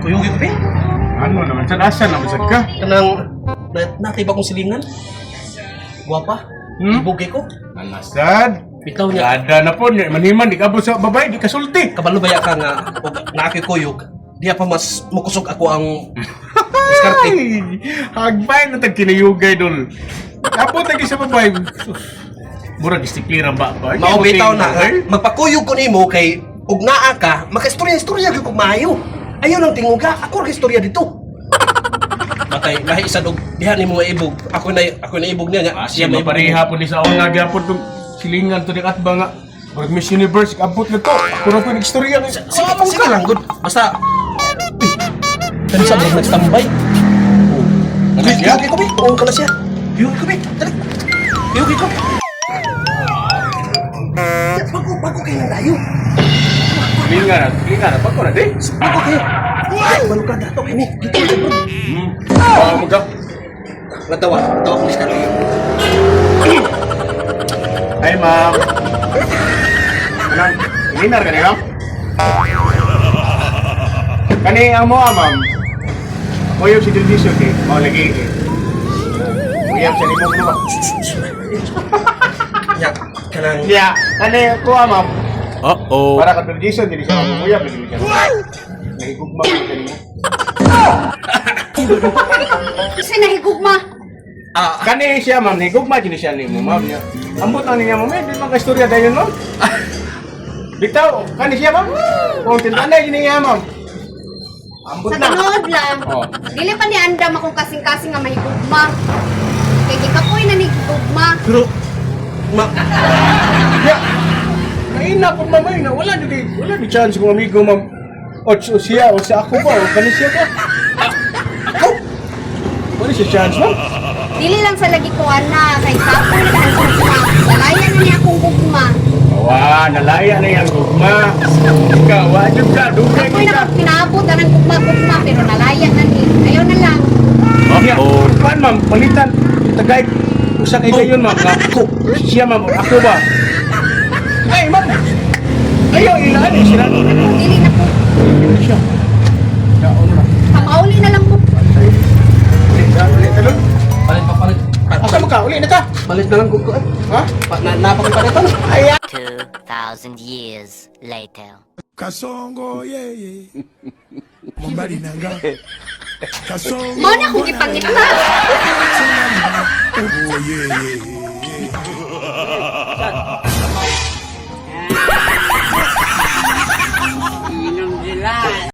Kuyugi ko, be. Ano naman, saan naman sad ka? Kanang, natay ba kong silingan? Guwapa? Ibugi ko. Anasad? Bitaw niya. Ada na po, maniman, di ka po sa babae, di ka sulti. Kabalo ba ka nga, naaki kuyog, diya pa mas mukusog ako ang diskarte. Ay, hagbay na tag kinayugay dol. Apo tagi sa babae. Mura disiplina ba ba? Mao bitaw na nga, magpakuyog ko nimo kay ug naa ka, maka-istorya gyud kog maayo. Ayaw nang tinguga, ako ra istorya dito. Patay, lahi isa dog diha nimo nga ibog. Ako na ibog niya nga. Siya may pareha po ni sa una gyapon tong silingan to di at ba nga. Murag Miss Universe abot na to. Ako ra ko nagstorya nga. Sige lang good. Basta kanisa mo nag-standby. Yugi ko, be. Tuong ka na siya. Yugi ko, be. Dali. Yugi ko. Bago kayo ng dayo. Silingan na pag ko na di. Bago kayo. Balo ka dato kayo ni. Dito ka bro. Magka. Natawa ko ni Scarlett. Ay ma'am. Anong, ilinar ka niyo? Kani ang mo ma'am. Ako yung si Delvision eh. Mau lagi eh. Uyab sa limong mo ba? Ya, kanang Yeah, kani ko ma'am. Uh-oh. Para ka Delvision, hindi siya uyab lagi siya. Nahigugma ko kanina. Kasi nahigugma. Kani siya ma'am, nahigugma din siya ni mo ma'am. Ambot lang niya ma'am, hindi man ka istorya dayon ma'am. Bitaw, kani siya ma'am? Kung tinanay din niya ma'am. Ambot Sa na. tunood lang. Oh. Dili pa ni andam akong kasing-kasing nga mahigugma. Kay gikapoy na ni higugma. pero Ya. Naina po mamay na wala di chance kung amigo ma'am. O siya o sa ako ba o kani siya ba? Ako? Wala siya chance ma'am. Dili lang sa lagi ko ana kay kapoy na ang gugma. Lalayan na niya akong gugma. Awa, nalaya na yung gugma. Ikaw, wajib ka, dugay Kapoy ka. na pinaabot ang gugma-gugma pero nalaya na ni. Ayaw na lang. Ya, kuan ma'am, palitan. Tagay, usa kay gayon ma'am. Ako, siya ma'am, ako ba? Ay, ma'am. Ayaw, ilaan eh sila. Dili na po. Hindi siya. Kaon na. Pamauli na lang po. Ulit, talon. palit. Asa mo ka? Uli na ka. Palit na lang ko. Ha? Napakipalitan. Ay, 2,000 years later. Kasongo yeye Mombari nanga Kasongo Mo na kung ipangita. Oh yeye